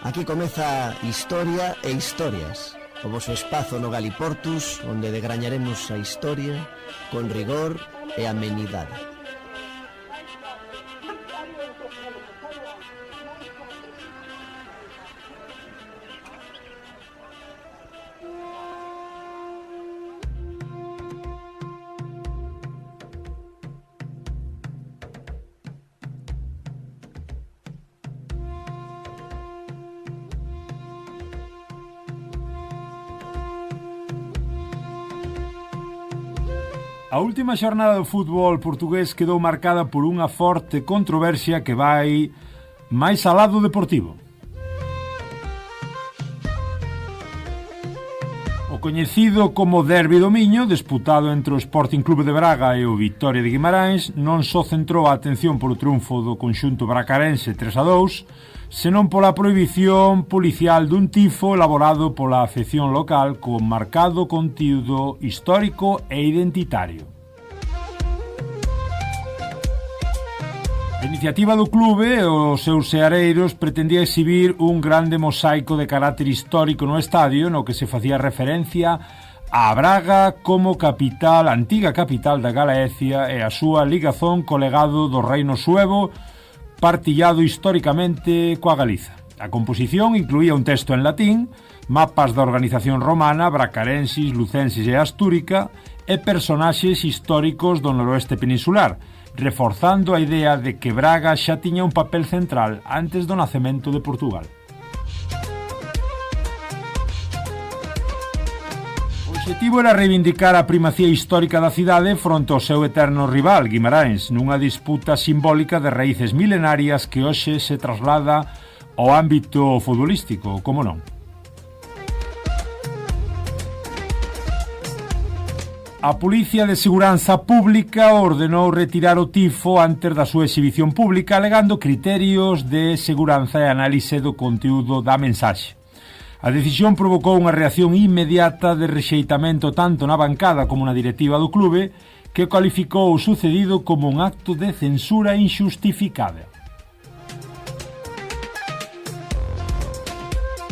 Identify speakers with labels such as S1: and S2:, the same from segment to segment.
S1: Aquí comeza Historia e Historias, o voso espazo no Galiportus, onde degrañaremos a historia con rigor e amenidade.
S2: A última xornada do fútbol portugués quedou marcada por unha forte controversia que vai máis alá do deportivo. O coñecido como Derbi do Miño, disputado entre o Sporting Clube de Braga e o Vitoria de Guimarães, non só centrou a atención polo triunfo do conxunto bracarense 3-2, senón pola prohibición policial dun tifo elaborado pola afección local con marcado contido histórico e identitario. A iniciativa do clube e os seus seareiros pretendía exhibir un grande mosaico de carácter histórico no estadio no que se facía referencia a Braga como capital, antiga capital da Galicia e a súa ligazón co legado do reino suevo partillado históricamente coa Galiza. A composición incluía un texto en latín, mapas da organización romana, bracarensis, lucensis e astúrica e personaxes históricos do noroeste peninsular, reforzando a idea de que Braga xa tiña un papel central antes do nacemento de Portugal. O obxectivo era reivindicar a primacía histórica da cidade fronte ao seu eterno rival, Guimarães, nunha disputa simbólica de raíces milenarias que hoxe se traslada ao ámbito futbolístico, como non. A Policía de Seguranza Pública ordenou retirar o tifo antes da súa exhibición pública, alegando criterios de seguranza e análise do conteúdo da mensaxe. A decisión provocou unha reacción inmediata de rexeitamento tanto na bancada como na directiva do clube, que cualificou o sucedido como un acto de censura inxustificada.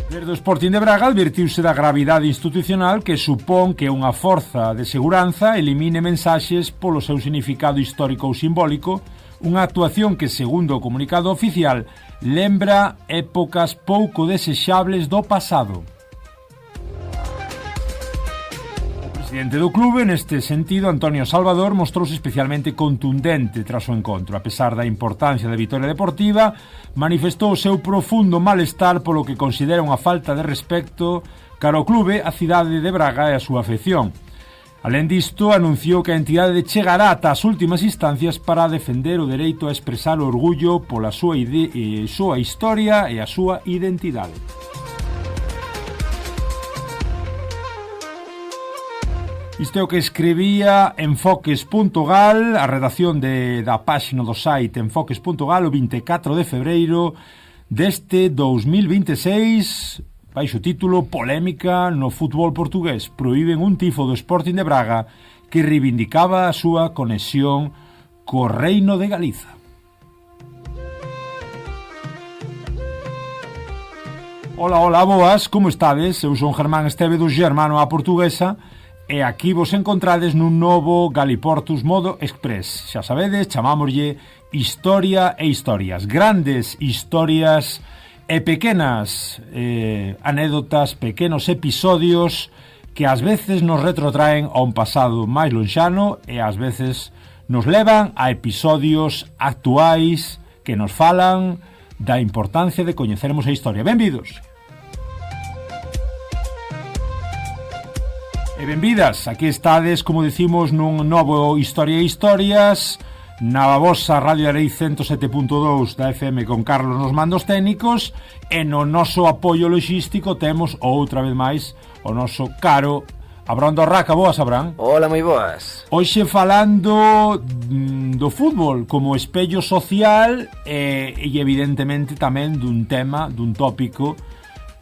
S2: Desde o Sporting de Braga advertiuse da gravidade institucional que supón que unha forza de seguranza elimine mensaxes polo seu significado histórico ou simbólico, unha actuación que, segundo o comunicado oficial, lembra épocas pouco desexables do pasado. O presidente do clube, neste sentido, Antonio Salvador, mostrouse especialmente contundente tras o encontro. A pesar da importancia da vitoria deportiva, manifestou o seu profundo malestar polo que considera unha falta de respecto cara ao clube, a cidade de Braga e a súa afección. Alén disto, anunciou que a entidade chegará ata as últimas instancias para defender o dereito a expresar o orgullo pola súa historia e a súa identidade. Isto é o que escribía Enfoques.gal, a redacción da páxina do site Enfoques.gal, o 24 de febreiro deste 2026, baixo título Polémica no fútbol portugués. Prohíben un tifo do Sporting de Braga que reivindicaba a súa conexión co Reino de Galiza. Hola, boas, como estades? Eu son Germán Esteve do Germano a Portuguesa e aquí vos encontrades nun novo Galiportus Modo Express. Xa sabedes, chamámoslle Historia e Historias. Grandes historias e pequenas anécdotas, pequenos episodios que ás veces nos retrotraen a un pasado máis lonxano e ás veces nos levan a episodios actuais que nos falan da importancia de coñecermos a historia. Benvidos! E benvidas, aquí estades, como decimos, nun novo Historia e Historias na vosa Radio Arei 107.2 da FM con Carlos nos mandos técnicos e no noso apoio logístico temos outra vez máis o noso caro Abraham Dorraca. Boas, Abraham.
S3: Hola, moi boas.
S2: Hoxe falando do fútbol como espello social e evidentemente tamén dun tema, dun tópico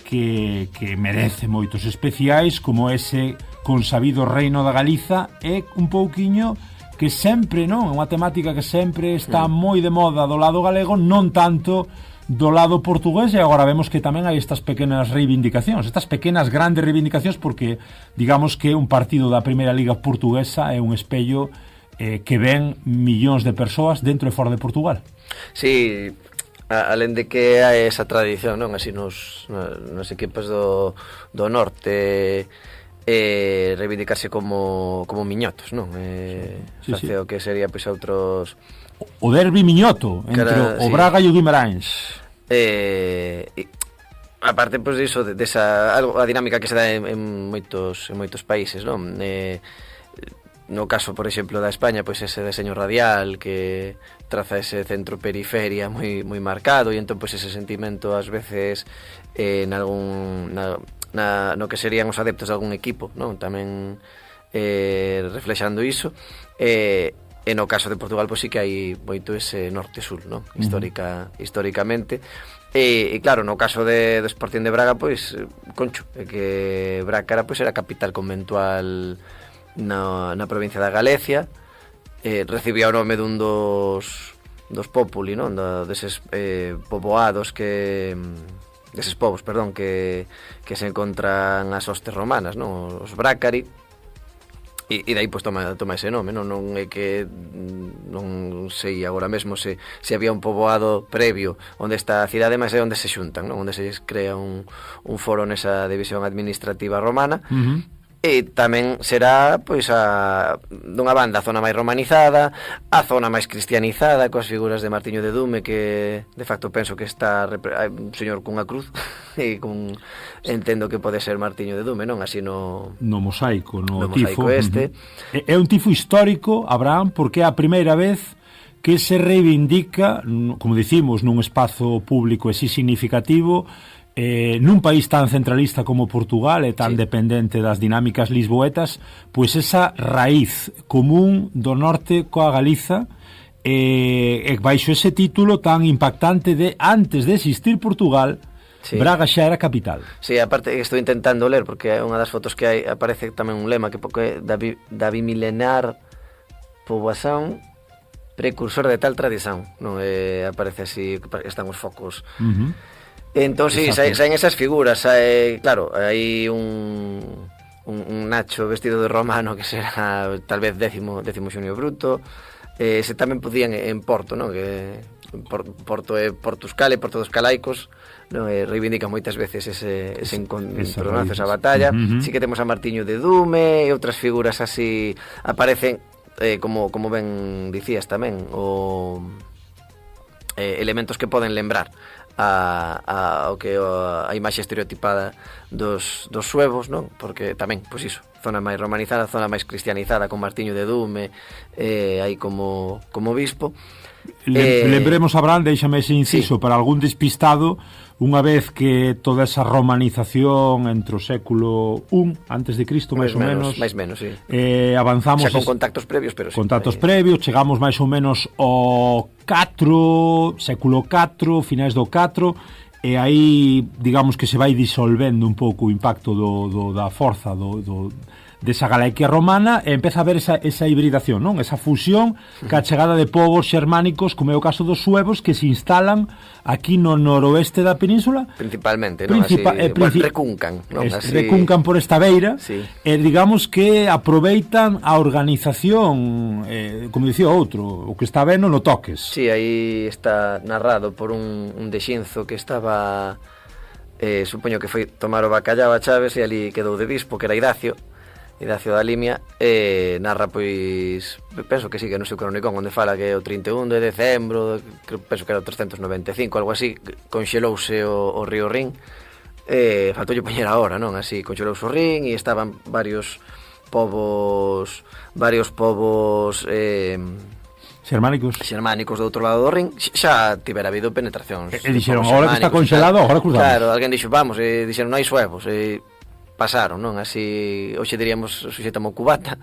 S2: que merece moitos especiais como ese consabido Reino da Galiza e un pouquiño que sempre, non? É unha temática que sempre está moi de moda do lado galego, non tanto do lado portugués, e agora vemos que tamén hai estas pequenas reivindicacións, estas pequenas grandes reivindicacións, porque digamos que un partido da Primeira Liga portuguesa é un espello que ven millóns de persoas dentro e fora de Portugal.
S3: Sí, alén de que hai esa tradición, non, así nos equipos do norte, reivindicarse como miñotos, non? Face o que sería pois outros...
S2: O derbi miñoto entre o Braga e o Guimarães.
S3: Aparte pois diso, desa a dinámica que se dá en moitos países, non? No caso, por exemplo, da España, pois ese deseño radial que traza ese centro periferia moi marcado, e entón pois ese sentimento ás veces no que serían os adeptos de algún equipo, non? Tamén reflexando iso, e no caso de Portugal pois sí que hai moito ese norte-sur, non? Históricamente. E claro, no caso do Sporting de Braga, pois concho, que Braga pois era capital conventual na provincia da Galicia, recibía o nome dun dos populi, non? Deses poboados deses povos, perdón, que se encontran as hostes romanas, non? Os Brácari. E dai pois toma ese nome, non é que non sei agora mesmo se había un poboado previo onde está a cidade, mas é onde se xuntan, non? Onde se crea un foro nesa división administrativa romana. E tamén será pois dunha banda a zona máis romanizada, a zona máis cristianizada, coas figuras de Martiño de Dume, que de facto penso que está un señor cunha cruz, e entendo que pode ser Martiño de Dume, non? Así no
S2: mosaico, no
S3: tifo este.
S2: É un tifo histórico, Abraham, porque é a primeira vez que se reivindica, como dicimos, nun espazo público así significativo, nun país tan centralista como Portugal e tan dependente das dinámicas lisboetas, pois esa raíz común do norte coa Galiza, e baixo ese título tan impactante de antes de existir Portugal, Braga xa era capital.
S3: Sí, aparte estou intentando ler, porque é unha das fotos que hai, aparece tamén un lema que é da bimilenar poboación precursor de tal tradición, non? Aparece así, están os focos. Entón, sí, saen esas figuras, claro, hai un Nacho vestido de romano que será tal vez décimo Xunio Bruto, se tamén podían en Porto, non? Que Porto é Portuscale, Porto dos Calaicos, non? Reivindican moitas veces ese encontronazo, esa batalla. Sí que temos a Martiño de Dume e outras figuras así aparecen, como ben dicías tamén, elementos que poden lembrar a imaxe estereotipada dos suevos, non? Porque tamén, pois iso, zona máis romanizada, zona máis cristianizada, con Martiño de Dume aí como bispo.
S2: Lembremos, Abraham, déixame ese inciso para algún despistado, unha vez que toda esa romanización entre o século I antes de Cristo, máis ou menos,
S3: sí.
S2: Avanzamos
S3: xa con contactos previos, pero sí,
S2: previos, chegamos máis ou menos ao século IV, finais do IV, e aí digamos que se vai disolvendo un pouco o impacto da forza desa Galaquia romana, e empeza a haber esa hibridación, non? Esa fusión ca chegada de povos xermánicos, como é o caso dos suevos, que se instalan aquí no noroeste da península,
S3: principalmente, non? Recuncan, non?
S2: Recuncan por esta beira, e digamos que aproveitan a organización, como dicía outro, o que está ben non o toques.
S3: Sí, aí está narrado por un dexinzo que estaba, supoño que foi tomar o bacallao a Chaves, e ali quedou de bispo, que era Idacio da Limia, narra, pois, penso que sí, que no seu cronicón, onde fala que o 31 de decembro, penso que era o 395, algo así, conxelouse o río Rin, faltoulle poñer a hora, non? Así, conxelouse o Rin, e estaban varios povos xermánicos do outro lado do Rin, xa tivera habido penetracións.
S2: E dixeron, agora que está conxelado, agora cruzamos.
S3: Claro, alguén dixo, vamos, dixeron, non hai suevos, pasaron, non? Así, hoxe diríamos, suxetamos cubata.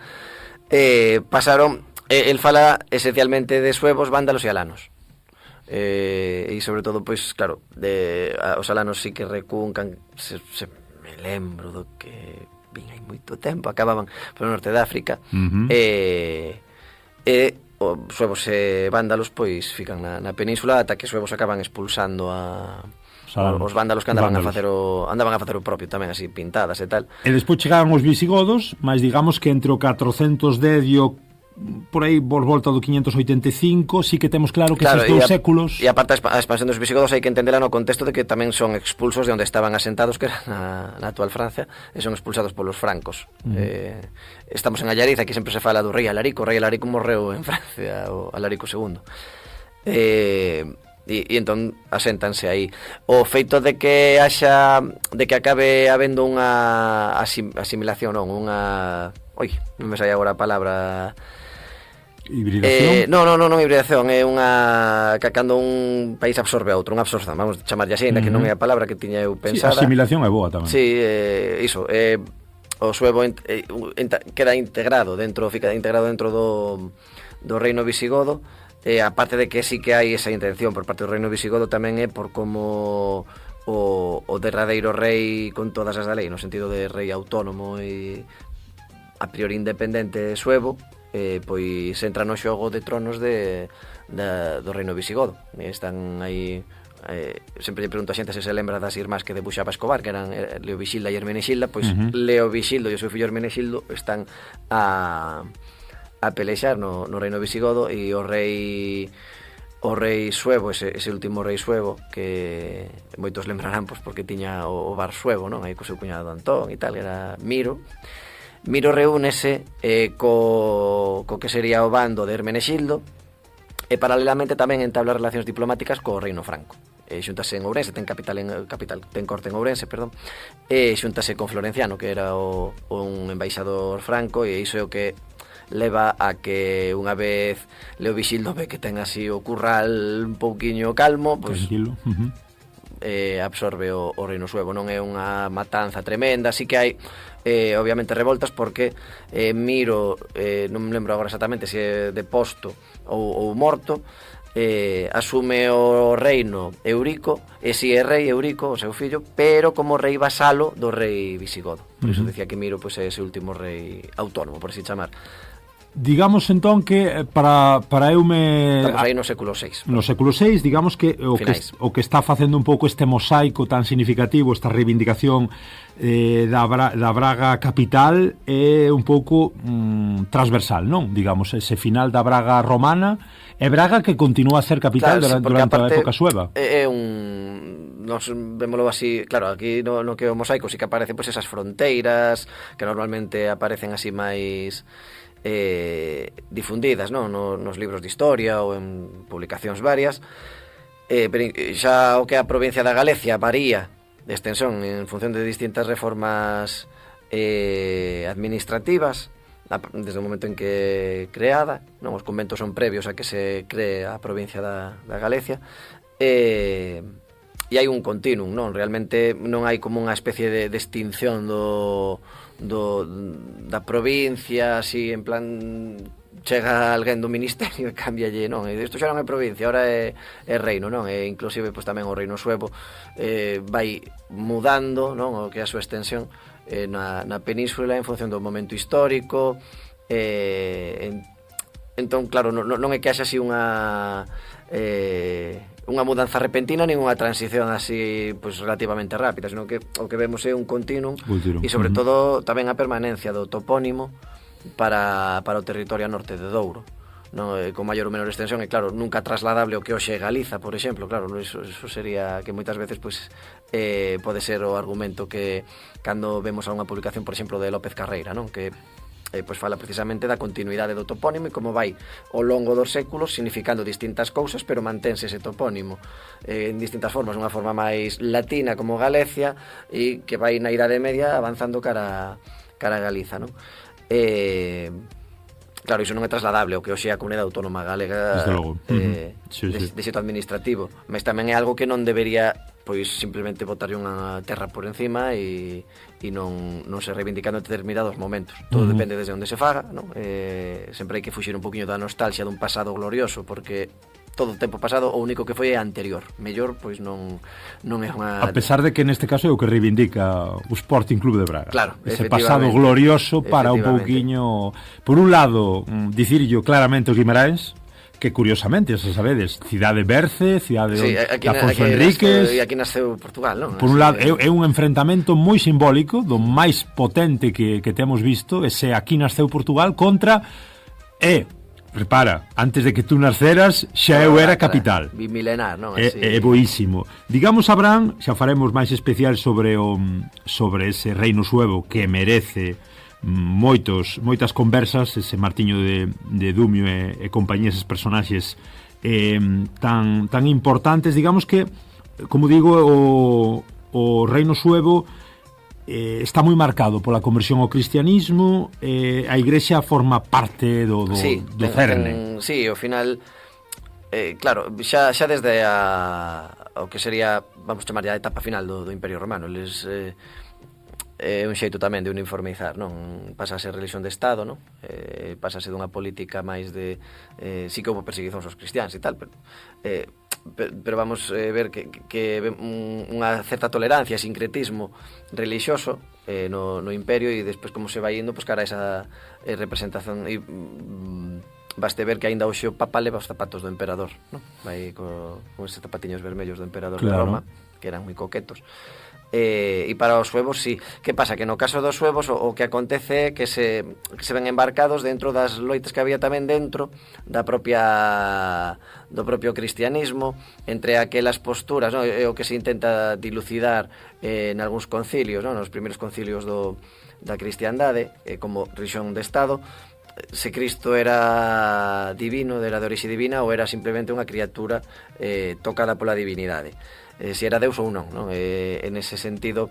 S3: Pasaron, el fala esencialmente de suevos, vándalos e alanos. E sobre todo, pois, claro, os alanos sí que recuncan, me lembro do que vin hai moito tempo, acababan polo norte de África, suevos e vándalos pois fican na península ata que os suevos acaban expulsando os vándalos que andaban a facer o propio tamén, así pintadas e tal.
S2: E despois chegaban os visigodos, mas digamos que entre o 410 e o por aí por volta do 585 sí que temos claro que esses 2 séculos.
S3: E aparte a expansión dos visigodos hai que entendela no contexto de que tamén son expulsos de onde estaban asentados, que era na actual Francia, e son expulsados polos francos. Estamos en Allariz, aquí sempre se fala do rei Alarico. O rei Alarico morreu en Francia, o Alarico II. E entón aséntanse aí. O feito de que acabe habendo unha asimilación, non, non me sai agora a palabra.
S2: Hibridación?
S3: Non hibridación, é unha que cando un país absorbe a outro, unha absorción, vamos chamarlle así, que non é a palabra que tiña eu pensada.
S2: Sí, asimilación é boa tamén.
S3: Sí, iso, o suevo queda integrado dentro do reino visigodo, aparte de que sí que hai esa intención por parte do reino visigodo, tamén é por como o derradeiro rei con todas as da lei, no sentido de rei autónomo e a priori independente suevo, pois entra no xogo de tronos do reino visigodo. Están aí, sempre lle pregunto a xente se lembra das irmás que debuxaba Escobar, que eran Leovixilda e Hermenexilda. Pois Leovixildo e o seu fillo Hermenexildo están a pelexar no reino visigodo, e o rei suevo, ese último rei suevo, que moitos lembrarán pois porque tiña o bar suevo, non, aí co seu cuñado Antón e tal, era Miro reúnese co que sería o bando de Hermenexildo, e paralelamente tamén entabla relacións diplomáticas co reino franco. Xuntase en Ourense, ten corte en Ourense, e xuntase con Florenciano, que era un embaixador franco, e iso é o que leva a que unha vez Leovixildo ve que ten así o curral un pouquiño calmo, pois absorbe o reino suevo. Non é unha matanza tremenda, así que hai obviamente revoltas porque Miro, non me lembro agora exactamente se é deposto ou morto, asume o reino Eurico, e si é rei Eurico, o seu fillo, pero como rei vasalo do rei visigodo. Por iso decía que Miro pois é ese último rei autónomo, por así chamar.
S2: Digamos entón que para eume
S3: estamos aí no século VI.
S2: No século VI, digamos que o que está facendo un pouco este mosaico tan significativo, esta reivindicación da Braga capital, é un pouco transversal, non? Digamos, ese final da Braga romana e Braga que continúa a ser capital durante a época sueva.
S3: É nos vémolo así, claro, aquí no que o mosaico sí que aparecen pois esas fronteiras que normalmente aparecen así máis difundidas, non? Nos libros de historia ou en publicacións varias, pero xa o que a provincia da Galicia varía de extensión en función de distintas reformas administrativas desde o momento en que creada, non? Os conventos son previos a que se cree a provincia da Galicia, e hai un continuum, non? Realmente non hai como unha especie de extinción da provincia, así en plan chega alguén do ministerio e cámbialle, non, isto xa non é provincia, ahora é reino, non, e inclusive pois tamén o reino suevo vai mudando, non, o que é a súa extensión na península en función do momento histórico, entón claro, non é que haxa así unha mudanza repentina nin unha transición así pois relativamente rápida, senón que o que vemos é un continuum e sobre todo tamén a permanencia do topónimo para o territorio norte de Douro, non? Con maior ou menor extensión, e claro, nunca trasladable o que hoxe é Galiza, por exemplo, claro, eso sería que moitas veces pois pode ser o argumento que cando vemos a unha publicación, por exemplo, de López Carreira, non? Que pois fala precisamente da continuidade do topónimo e como vai ao longo dos séculos significando distintas cousas, pero mantense ese topónimo en distintas formas, unha forma máis latina como Galicia, e que vai na Idade Media avanzando cara a Galiza, non? Claro, iso non é trasladable ao que hoxe é a Comunidade Autónoma Galega de xeito administrativo, mas tamén é algo que non debería pois simplemente botarlle unha terra por encima e non se reivindicando en determinados momentos. Todo depende desde onde se faga, non? Sempre hai que fuxir un poquinho da nostalgia dun pasado glorioso, porque todo o tempo pasado, o único que foi é anterior. Mellor, pois non é unha...
S2: A pesar de que neste caso é o que reivindica o Sporting Club de Braga.
S3: Claro,
S2: ese pasado glorioso para un pouquiño... Por un lado, dicirlo claramente o Guimarães, que curiosamente, xa sabedes, cidade berce, cidade de Afonso Enríquez...
S3: E aquí nasceu Portugal, non?
S2: Por un lado, é un enfrentamento moi simbólico, do máis potente que temos visto, ese aquí nasceu Portugal contra... repara, antes de que tú nasceras, xa eu era capital.
S3: Bimilenar, non?
S2: É boísimo. Digamos, Abraham, xa faremos máis especial sobre ese reino suevo que merece moitas conversas, ese Martiño de Dumio e compañía, eses personaxes tan importantes, digamos que, como digo, o reino suevo está moi marcado pola conversión ao cristianismo, a Igrexa forma parte do cerne.
S3: Sí, ao final, claro, xa desde o que sería, vamos chamar a etapa final do Imperio Romano, eles... é un xeito tamén de uniformizar, non? Pasa a ser religión de Estado, non? Pasa a ser dunha política máis de... sí que houve perseguicións aos cristiáns e tal, pero vamos ver que unha certa tolerancia, sincretismo religioso no imperio, e despois como se vai indo, pues, cara a esa representación, e baste ver que aínda hoxe o Papa leva os zapatos do emperador, non? Vai con eses zapatiños vermellos do emperador, claro, de Roma, que eran moi coquetos. E para os suevos, sí. Que pasa? Que no caso dos suevos o que acontece é que se ven embarcados dentro das loitas que había tamén dentro do propio cristianismo, entre aquelas posturas, non? É o que se intenta dilucidar en algúns concilios, non? Nos primeiros concilios da cristiandade, como religión de Estado, se Cristo era divino, era de orixe divina, ou era simplemente unha criatura tocada pola divinidade. Se era Deus ou non, non? En ese sentido,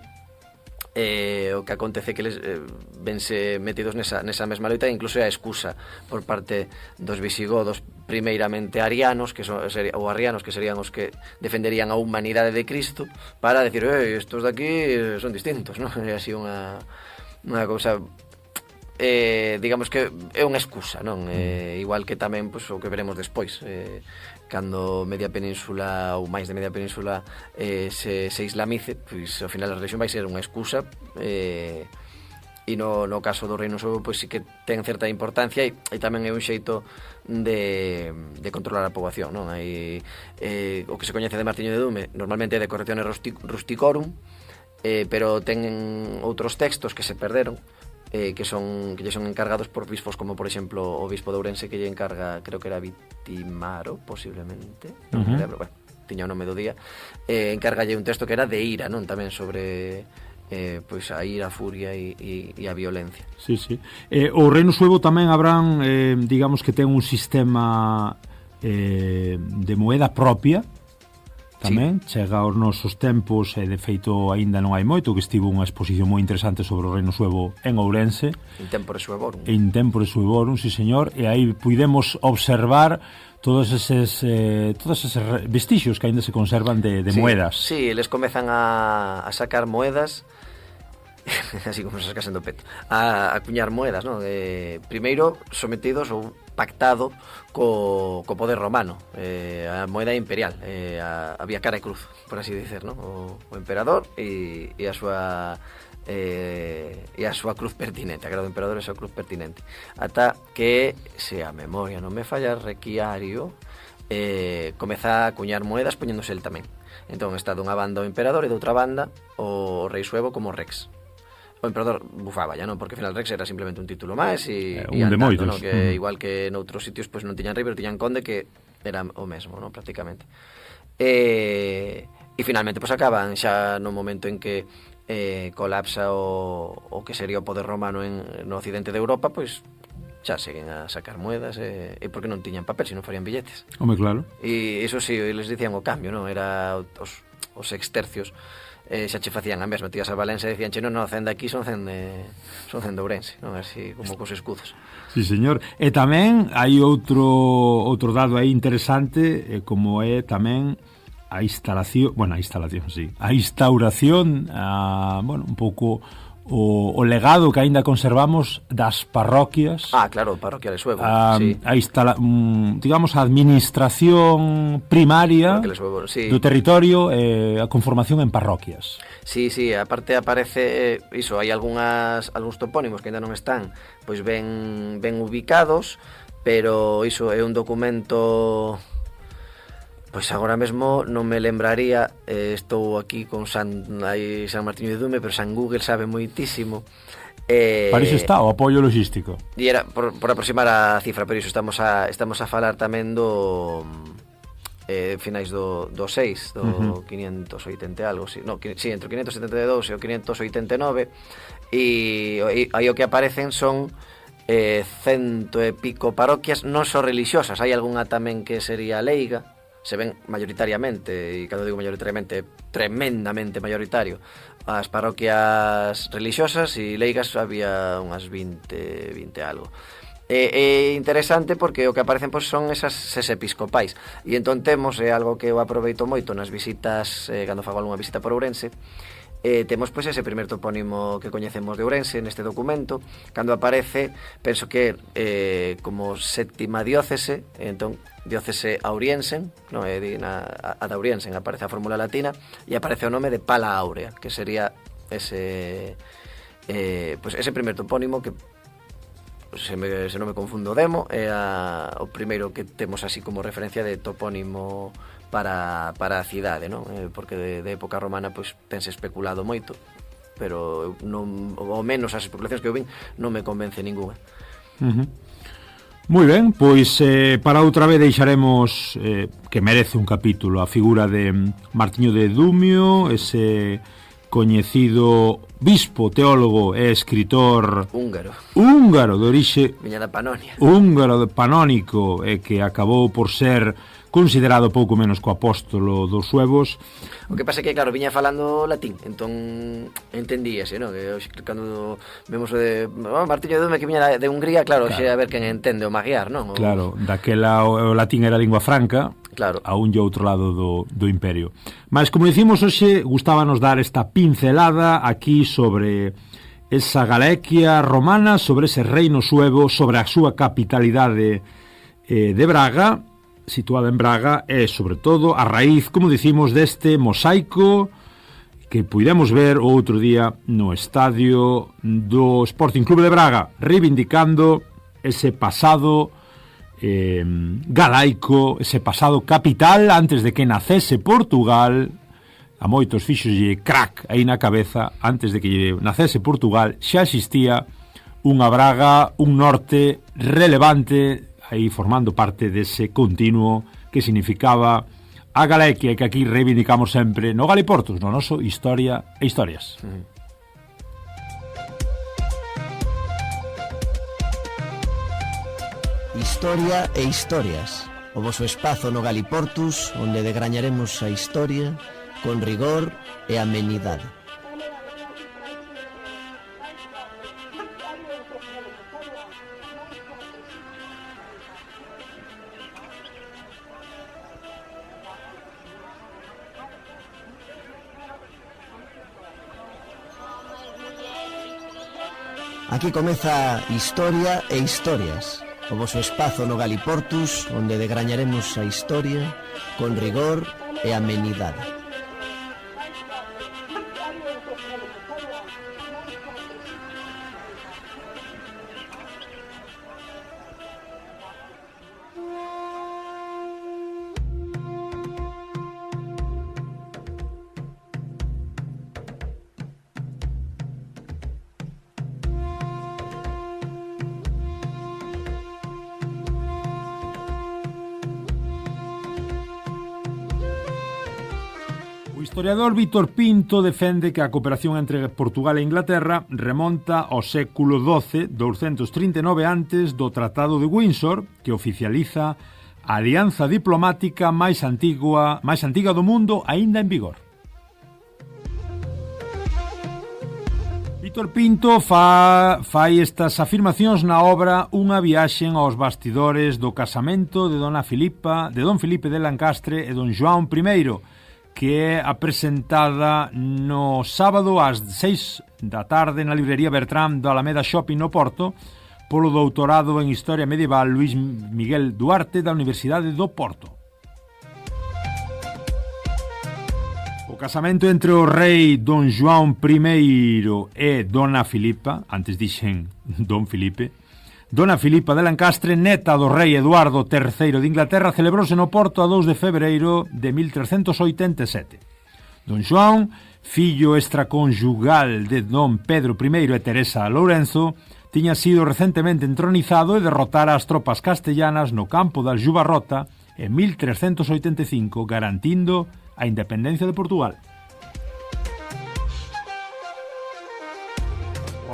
S3: o que acontece que eles vense metidos nesa mesma loita, incluso é a excusa por parte dos visigodos, primeiramente arianos, ou arrianos, que serían os que defenderían a humanidade de Cristo, para decir, estos de aquí son distintos, non? É así unha cousa... digamos que é unha excusa, non? Igual que tamén, pois, o que veremos despois, cando media península ou máis de media península se islamice, pois ao final a religión vai ser unha excusa, e no caso do Reino Suevo, pois sí que ten certa importancia, e tamén é un xeito de controlar a poboación, non? O que se coñece de Martiño de Dume normalmente é de Correctione Rusticorum, pero ten outros textos que se perderon, que lle son encargados por bispos, como por exemplo o bispo de Ourense, que lle encarga, creo que era Vitimaro, posiblemente, non me lembro, bueno, tiña o nome do día, encargalle un texto que era de ira, non? Tamén sobre pois a ira, a furia e a violencia.
S2: Sí, sí. O Reino Suevo tamén habrán, digamos que ten un sistema de moeda propia, tamén, sí. Chega aos nosos tempos, e de feito aínda non hai moito, que estivo unha exposición moi interesante sobre o Reino Suevo en Ourense.
S3: In tempore suevorum.
S2: In tempore suevorum, sí señor, e aí puidemos observar todos eses vestixios que aínda se conservan de moedas.
S3: Sí, eles comezan a sacar moedas, así como se sacasen do peto, a cuñar moedas, non? Primeiro sometidos ou pactado co poder romano, a moeda imperial, había cara e cruz, por así dicer, non? O emperador e a súa cruz pertinente, a cara do emperador e a súa cruz pertinente, ata que, se a memoria non me falla, Requiario comeza a cuñar moedas poñéndose el tamén. Entón está dunha banda o emperador e de outra banda o rei suevo como Rex. O emperador bufaba ya, non? Porque ao final Rex era simplemente un título máis e
S2: un de moitos,
S3: non? Que igual que noutros sitios pois non tiñan rei, pero tiñan conde, que era o mesmo, non? Prácticamente. E finalmente pois acaban xa no momento en que colapsa o que sería o poder romano no occidente de Europa, pois xa seguen a sacar moedas, e porque non tiñan papel, se non farían billetes.
S2: Home, claro.
S3: E iso sí, eles dicían o cambio, non? Era os sextercios, xa che facían a mesma, tías a Valencia e dicían, che, non, cen de aquí son cen de Ourense, non? Así como cos escudos.
S2: Sí, señor. E tamén hai outro dado aí interesante, como é tamén a instauración, un pouco o legado que aínda conservamos das parroquias.
S3: Claro, parroquia de Suevo, sí.
S2: Digamos, a administración primaria
S3: Suevo, sí,
S2: do territorio, a conformación en parroquias.
S3: Sí, aparte aparece iso, hai algúns topónimos que ainda non están pois ben ubicados, pero iso é un documento. Pois agora mesmo non me lembraría, estou aquí con San Martiño de Dume, pero San Google sabe moitísimo.
S2: Para iso está o apoio logístico.
S3: E era por aproximar a cifra, pero iso estamos a falar tamén do finais do 6, do 580 algo, sí, entre o 572 e o 589, e aí o que aparecen son cento e pico parroquias, non só religiosas, hai algunha tamén que sería leiga. Se ven mayoritariamente, e cando digo mayoritariamente, tremendamente mayoritario, as parroquias religiosas e leigas había unhas 20 algo. É interesante porque o que aparecen pois, son esas episcopais, e entón temos, é algo que eu aproveito moito nas visitas, cando fago algunha visita por Ourense, temos pois ese primer topónimo que coñecemos de Ourense neste documento. Cando aparece, penso que como sétima diócese, entón diócese Auriensen, non é a da Auriensen, aparece a fórmula latina e aparece o nome de Pala Áurea, que sería ese primer topónimo que, se non me confundo, Demo é o primeiro que temos así como referencia de topónimo para a cidade, non? Porque de época romana pois tense especulado moito, pero non, ao menos as especulacións que eu vin non me convence ninguna.
S2: Moi ben, pois para outra vez deixaremos que merece un capítulo a figura de Martiño de Dumio, ese coñecido bispo, teólogo e escritor húngaro de orixe
S3: viña da Panonia,
S2: húngaro panónico, e que acabou por ser considerado pouco menos co apóstolo dos suevos.
S3: O que pasa é que, claro, viña falando latín, entón entendíase, non? Que cando vemos o de Martiño de Dume que viña de Hungría, claro, xe a ver quen entende o magiar, non?
S2: Claro, daquela o latín era lingua franca,
S3: claro,
S2: a un e outro lado do imperio. Mas, como dicimos hoxe, gustábanos dar esta pincelada aquí sobre esa Galequia romana, sobre ese reino suevo, sobre a súa capitalidade de Braga, situada en Braga, e, sobre todo, a raíz, como dicimos, deste mosaico que puidemos ver o outro día no estadio do Sporting Club de Braga, reivindicando ese pasado galaico, ese pasado capital antes de que nacese Portugal. A moitos fixoslle crack aí na cabeza, antes de que nacese Portugal xa existía unha Braga, un norte relevante aí formando parte dese continuo que significaba a Galequia, que aquí reivindicamos sempre no Galiportus, no noso Historia e Historias.
S1: Historia e Historias, o voso espazo no Galiportus, onde degrañaremos a historia con rigor e amenidade. Aquí comeza Historia e Historias, o voso espazo no Galiportus, onde degrañaremos a historia con rigor e amenidade.
S2: O historiador Vítor Pinto defende que a cooperación entre Portugal e Inglaterra remonta ao século XII, 239 antes do Tratado de Windsor, que oficializa a alianza diplomática máis antiga do mundo aínda en vigor. Vítor Pinto fai estas afirmacións na obra Unha viaxe aos bastidores do casamento de Don Filipe de Lancastre e Don João I, que é apresentada no sábado ás 6 da tarde na librería Bertrand do Alameda Shopping no Porto polo doutorado en Historia Medieval Luís Miguel Duarte da Universidade do Porto. O casamento entre o rei Don João I e Dona Filipa, antes dixen Don Filipe, Dona Filipa de Lancastre, neta do rei Eduardo III de Inglaterra, celebrouse no Porto a 2 de febreiro de 1387. Don João, fillo extraconjugal de Don Pedro I e Teresa Lourenzo, tiña sido recentemente entronizado e derrotara as tropas castellanas no campo da Aljubarrota en 1385, garantindo a independencia de Portugal.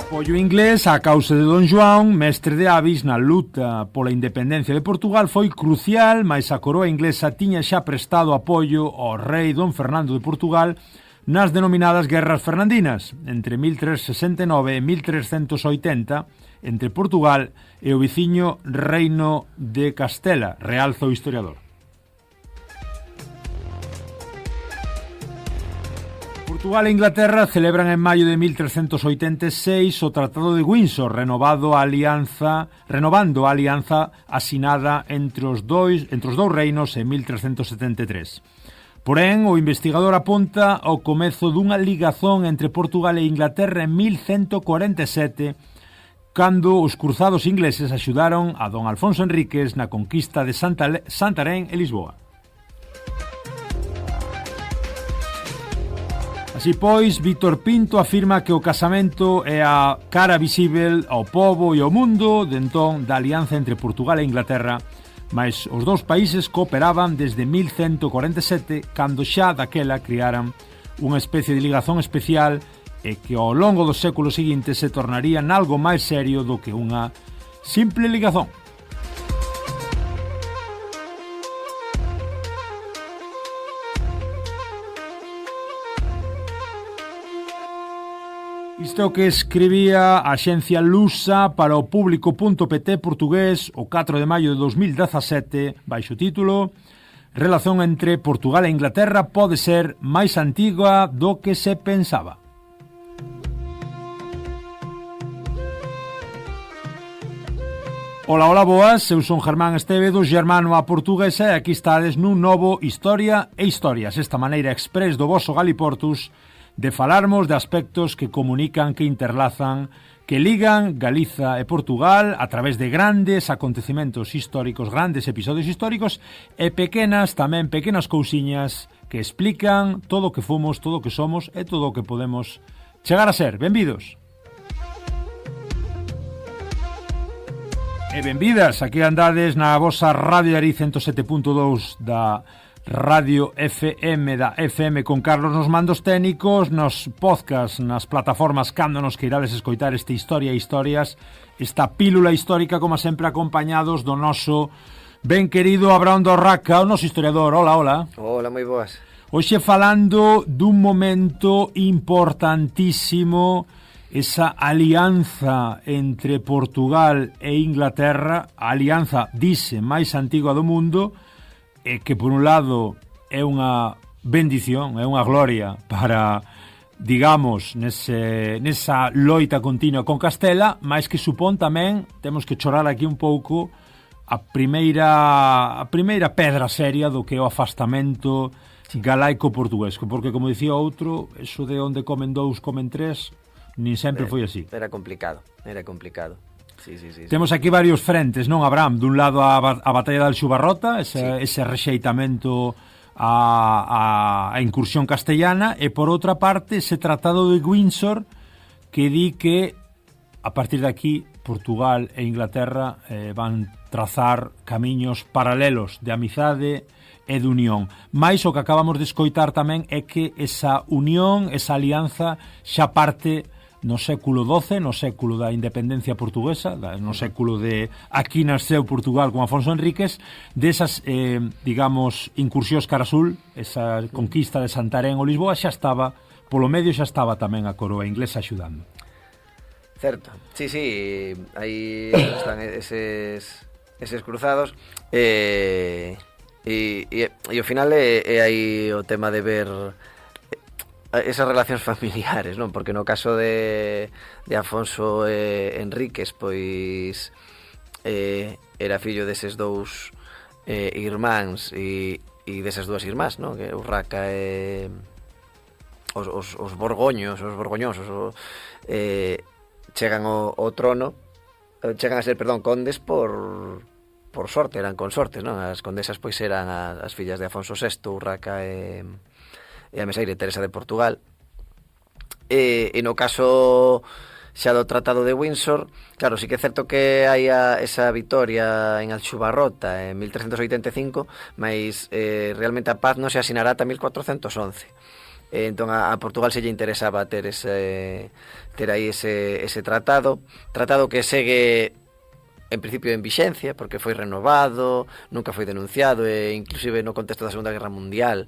S2: Apoio inglés á causa de Don João, mestre de Avis na luta pola independencia de Portugal, foi crucial, mas a coroa inglesa tiña xa prestado apoio ao rei Don Fernando de Portugal nas denominadas Guerras Fernandinas, entre 1369 e 1380, entre Portugal e o veciño Reino de Castela, realza o historiador. Portugal e Inglaterra celebran en maio de 1386 o Tratado de Windsor, renovando a alianza asinada entre os dous reinos en 1373. Porén, o investigador apunta ao comezo dunha ligazón entre Portugal e Inglaterra en 1147, cando os cruzados ingleses axudaron a don Alfonso Enríquez na conquista de Santarém e Lisboa. Así pois, Víctor Pinto afirma que o casamento é a cara visível ao pobo e ao mundo de entón da alianza entre Portugal e Inglaterra, mas os dous países cooperaban desde 1147, cando xa daquela criaran unha especie de ligazón especial e que ao longo dos séculos seguintes se tornaría nalgo máis serio do que unha simple ligazón. Isto é o que escribía a axencia Lusa para o público.pt portugués o 4 de maio de 2017, baixo título Relación entre Portugal e Inglaterra pode ser máis antiga do que se pensaba. Ola, ola, boas, eu son Germán Estévedo, xermano a portuguesa, e aquí estades nun novo Historia e Historias, esta maneira express do voso Galiportus de falarmos de aspectos que comunican, que interlazan, que ligan Galiza e Portugal a través de grandes acontecementos históricos, grandes episodios históricos e pequenas cousiñas que explican todo o que fomos, todo o que somos e todo o que podemos chegar a ser. Benvidos! E benvidas, aquí andades na vosa Radio Ari 107.2 da Radio FM da FM con Carlos nos mandos técnicos, nos podcast, nas plataformas cando nos queirades escoitar este Historia e Historias, esta pílula histórica, como sempre, acompañados do noso ben querido Abraham Dorraca, o noso historiador. Hola, hola.
S3: Hola, moi boas.
S2: Hoxe falando dun momento importantísimo, esa alianza entre Portugal e Inglaterra, a alianza, dice, máis antigua do mundo, e que por un lado é unha bendición, é unha gloria para, digamos, nesa loita continua con Castela, mas que supón tamén, temos que chorar aquí un pouco, a primeira pedra seria do que é o afastamento galaico-portugués, porque, como dicía outro, eso de onde comen dous, comen tres, nin sempre foi así.
S3: Era complicado. Sí.
S2: Temos aquí varios frentes, non, Abraham? Dun lado a batalla da Aljubarrota, ese rexeitamento a incursión castellana, e por outra parte ese tratado de Windsor que di que a partir de aquí Portugal e Inglaterra van trazar camiños paralelos de amizade e de unión. Mais o que acabamos de escoitar tamén é que esa unión, esa alianza xa parte no século XII, no século da independencia portuguesa, no século de aquí nasceu Portugal con Afonso Enríquez, desas, digamos, incursións cara sul, esa conquista de Santarém ou Lisboa, xa estaba, polo medio xa estaba tamén a coroa inglesa axudando.
S3: Certo, sí, aí están eses cruzados, E ao final é aí o tema de ver esas relacións familiares, non? Porque no caso de Afonso Enríquez, pois era fillo deses dous irmáns e desas dúas irmás, non? Que Urraca e os borgoñosos chegan ao trono, chegan a ser, condes por sorte, eran consortes, non? As condesas pois eran as fillas de Afonso VI, Urraca e a mesaire Teresa de Portugal. E no caso xa do Tratado de Windsor, claro, sí que é certo que hai esa vitoria en Alxubarrota en 1385, mas realmente a paz non se asinará ata 1411. Entón a Portugal se lle interesaba ter aí ese tratado que segue en principio en vixencia, porque foi renovado, nunca foi denunciado, e inclusive no contexto da Segunda Guerra Mundial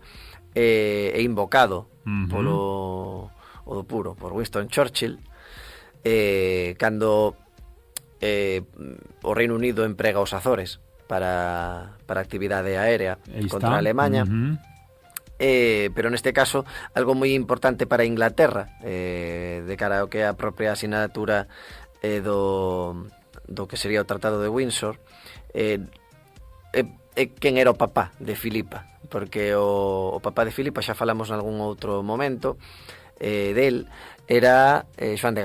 S3: é invocado polo o do puro, por Winston Churchill, cando o Reino Unido emprega os Azores para actividade aérea contra a Alemanha. Pero neste caso algo moi importante para Inglaterra, de cara ao que é a propia asinatura do que sería o Tratado de Windsor, quen era o papá de Filipa, porque o papá de Filipa, xa falamos nalgún outro momento del, era Xoán de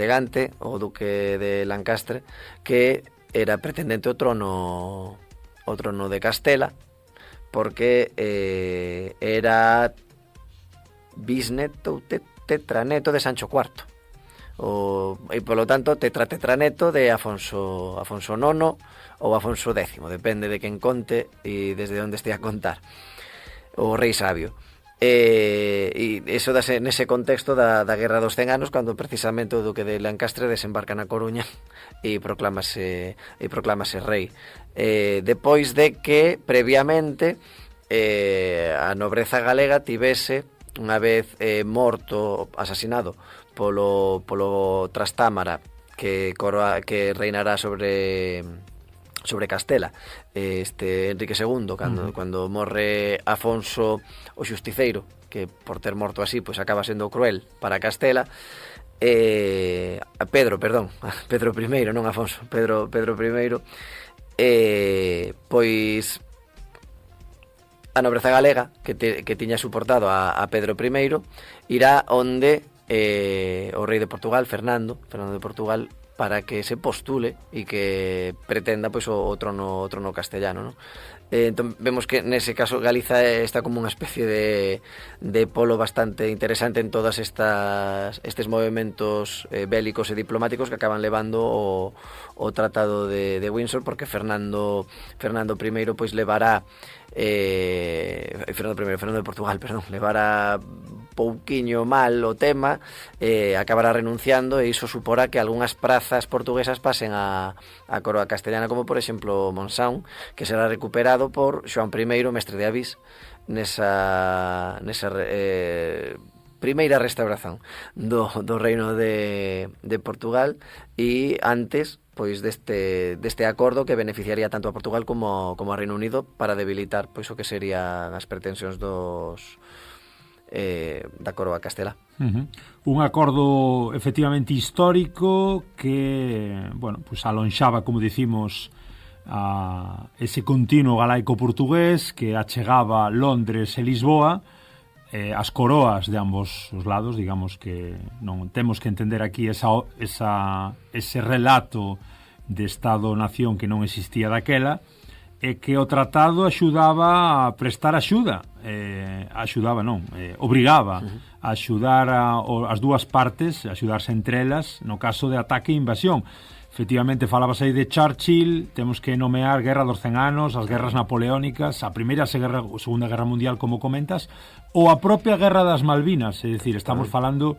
S3: Gante, o duque de Lancaster, que era pretendente ao trono de Castela, porque era bisneto ou tetraneto de Sancho IV, e polo tanto tetraneto de Afonso IX ou Afonso X, depende de quen conte e desde onde estea a contar, o rei sabio. E iso dase nese contexto da Guerra dos 100 anos, cando precisamente o duque de Lancaster desembarca na Coruña e proclámase rei, depois de que previamente a nobreza galega tivese, unha vez asasinado polo Trastámara, que reinará sobre Castela, Enrique II, cando morre Afonso o Xusticeiro, que por ter morto así pois acaba sendo cruel para Castela. Pedro I, non Afonso, Pedro I, pois a nobreza galega que tiña suportado a Pedro I irá onde o rei de Portugal, Fernando de Portugal, para que se postule e que pretenda pois o trono castellano, non? Entón vemos que nese caso Galiza está como unha especie de polo bastante interesante en todas estes movimentos bélicos e diplomáticos que acaban levando o Tratado de Windsor, porque Fernando I pois levará Fernando de Portugal, levará pouquiño mal o tema, acabará renunciando, e iso suporá que algunhas prazas portuguesas pasen a coroa castellana, como por exemplo Monsaun, que será recuperado por Xoán I, mestre de Avís, nesa primeira restauración do reino de Portugal, e antes pois deste acordo que beneficiaría tanto a Portugal como a Reino Unido, para debilitar pois o que serían as pretensións da coroa castelá.
S2: Un acordo efectivamente histórico que, pues alonxaba, como dicimos, a ese continuo galaico-portugués que achegaba Londres e Lisboa, as coroas de ambos os lados. Digamos que non temos que entender aquí ese relato de Estado-nación que non existía daquela, e que o tratado axudaba a prestar axuda, obrigaba a axudar as dúas partes, a axudarse entre elas no caso de ataque e invasión. Efectivamente, falabas aí de Churchill, temos que nomear Guerra dos 100 anos, as guerras napoleónicas, a Primeira e a Segunda Guerra Mundial, como comentas, ou a propia Guerra das Malvinas, é dicir, estamos falando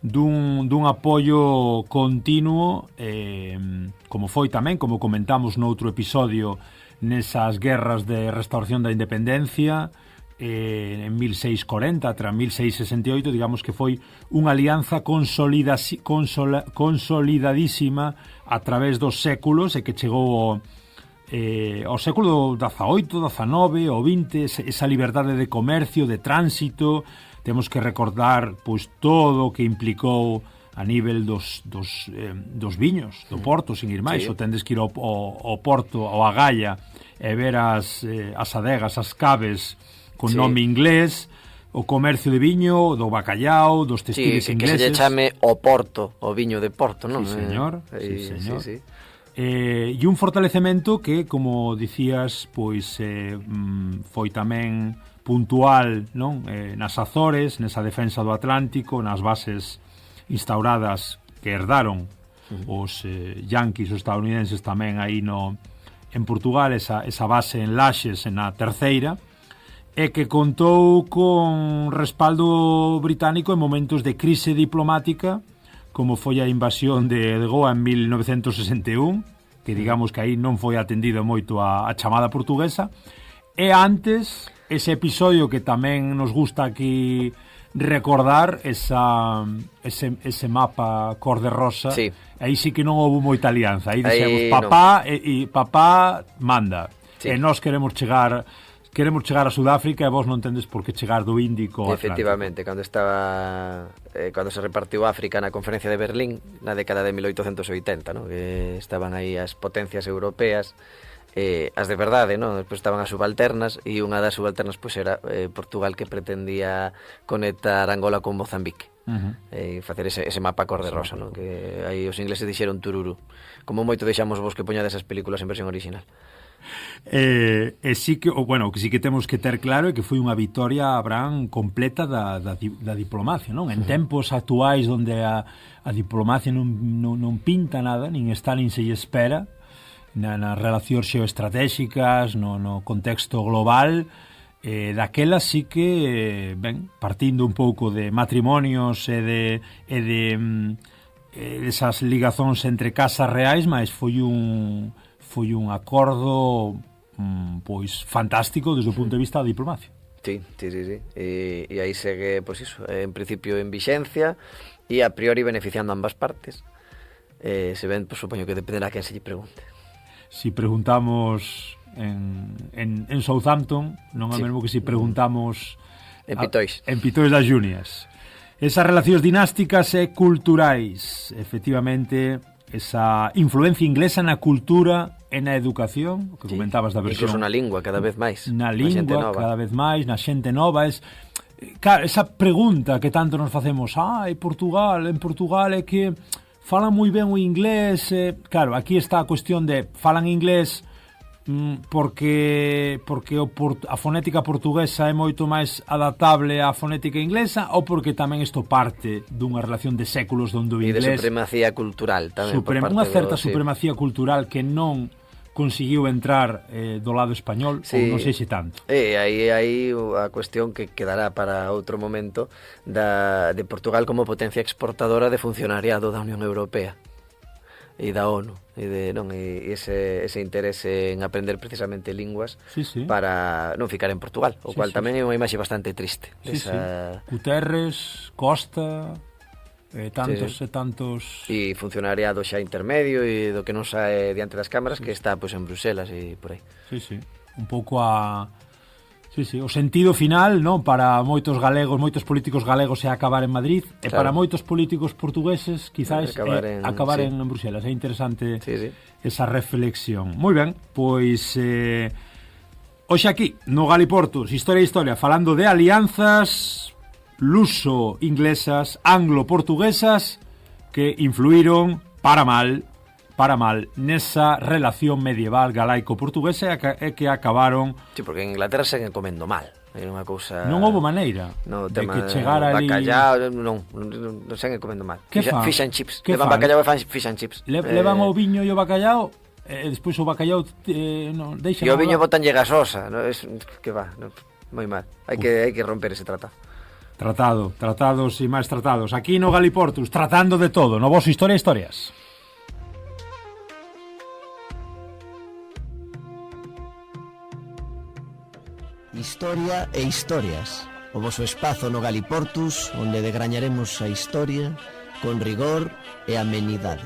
S2: dun apoio continuo, como foi tamén, como comentamos noutro episodio, nesas guerras de restauración da independencia, en 1640 atra 1668, digamos que foi unha alianza consolidadísima a través dos séculos, e que chegou ao século XVIII, XIX, o XX, esa liberdade de comercio, de tránsito. Temos que recordar pois todo o que implicou a nivel dos viños, do Porto, sin ir máis. O tendes que ir ao Porto, ao Agalla, e ver as adegas, as caves con nome inglés, o comercio de viño, do bacallao, dos textiles ingleses.
S3: Que se lle chame o Porto, o viño de Porto, non?
S2: Sí, señor.
S3: Sí.
S2: E un fortalecemento que, como dicías, pois foi tamén puntual, non? Nas Azores, nesa defensa do Atlántico, nas bases instauradas que herdaron os yanquis, os estadounidenses tamén aí en Portugal, esa base en Laxes, na Terceira, e que contou con respaldo británico en momentos de crise diplomática, como foi a invasión de Goa en 1961, que digamos que aí non foi atendido moito a chamada portuguesa, e antes, ese episodio que tamén nos gusta aquí recordar, ese mapa cor de rosa, aí sí que non houve moita alianza, aí dixemos papá e papá manda, e nós queremos chegar a Sudáfrica e vos non tendes por que chegar do Índico ao Atlántico.
S3: Efectivamente, cando se repartiu África na conferencia de Berlín na década de 1880, ¿no? Que estaban aí as potencias europeas, as de verdade, ¿no? Despois estaban as subalternas, e unha das subalternas pois era Portugal, que pretendía conectar Angola con Mozambique, e facer ese mapa cor de rosa, ¿no? Que aí os ingleses dixeron tururu, como moito deixamos vos que poñades esas películas en versión original.
S2: Sí que, bueno, que sí que temos que ter claro é que foi unha vitoria, Abraham, completa da diplomacia, non? En tempos actuais onde a diplomacia non pinta nada, nin está nin se lle espera, nas relacións xeoestratégicas, no contexto global, daquela sí que, ben, partindo un pouco de matrimonios e de esas ligazóns entre casas reais, mas foi un acordo pois fantástico desde o punto de vista da diplomacia.
S3: Sí. E aí segue, pois iso, en principio en vixencia e a priori beneficiando ambas partes. Se ven, pois supoño que dependerá quen se lle pregunte.
S2: Si preguntamos en Southampton, non é mesmo que si preguntamos
S3: en Pitois
S2: das Junias. Esas relacións dinásticas e culturais, efectivamente, esa influencia inglesa na cultura e na educación, que comentabas da versión.
S3: Incluso na lingua, cada vez máis.
S2: Na lingua, cada vez máis, na xente nova. Claro, esa pregunta que tanto nos facemos, en Portugal é que falan moi ben o inglés. Claro, aquí está a cuestión de falan inglés porque a fonética portuguesa é moito máis adaptable á fonética inglesa, ou porque tamén isto parte dunha relación de séculos onde o inglés...
S3: E de supremacía cultural tamén.
S2: Unha certa supremacía cultural que non conseguiu entrar do lado español, ou non sei se tanto.
S3: Aí a cuestión que quedará para outro momento de Portugal como potencia exportadora de funcionariado da Unión Europea e da ONU, e ese interese en aprender precisamente linguas para non ficar en Portugal, o cual tamén é unha imaxe bastante triste.
S2: Guterres, Costa, tantos...
S3: E funcionariado xa intermedio e do que non sae diante das cámaras, que está pois en Bruselas e por aí.
S2: Un pouco o sentido final, non, para moitos galegos, moitos políticos galegos é acabar en Madrid, e para moitos políticos portugueses quizás acabar en Bruselas. É interesante esa reflexión. Moi ben, pois hoxe aquí no Galiportus, Historia e Historia, falando de alianzas luso-inglesas, anglo-portuguesas, que influíron para mal nesa relación medieval galaico-portuguesa e que acabaron...
S3: Sí, porque en Inglaterra seguen comendo mal. É unha cousa...
S2: Non houve maneira
S3: de que chegara ali... Bacallao, non seguen comendo mal.
S2: Que fan?
S3: Fish and chips. Levan bacallao e fan fish and chips.
S2: Levan o viño e o bacallao, e despois o bacallao deixa...
S3: E o viño botanlle gasosa. Que va, moi mal. Hai que romper ese tratado.
S2: Tratados e máis tratados. Aquí no Galiportus, tratando de todo. No voso Historia e Historias.
S1: Historia e Historias, o voso espazo no Galiportus onde degrañaremos a historia con rigor e amenidade.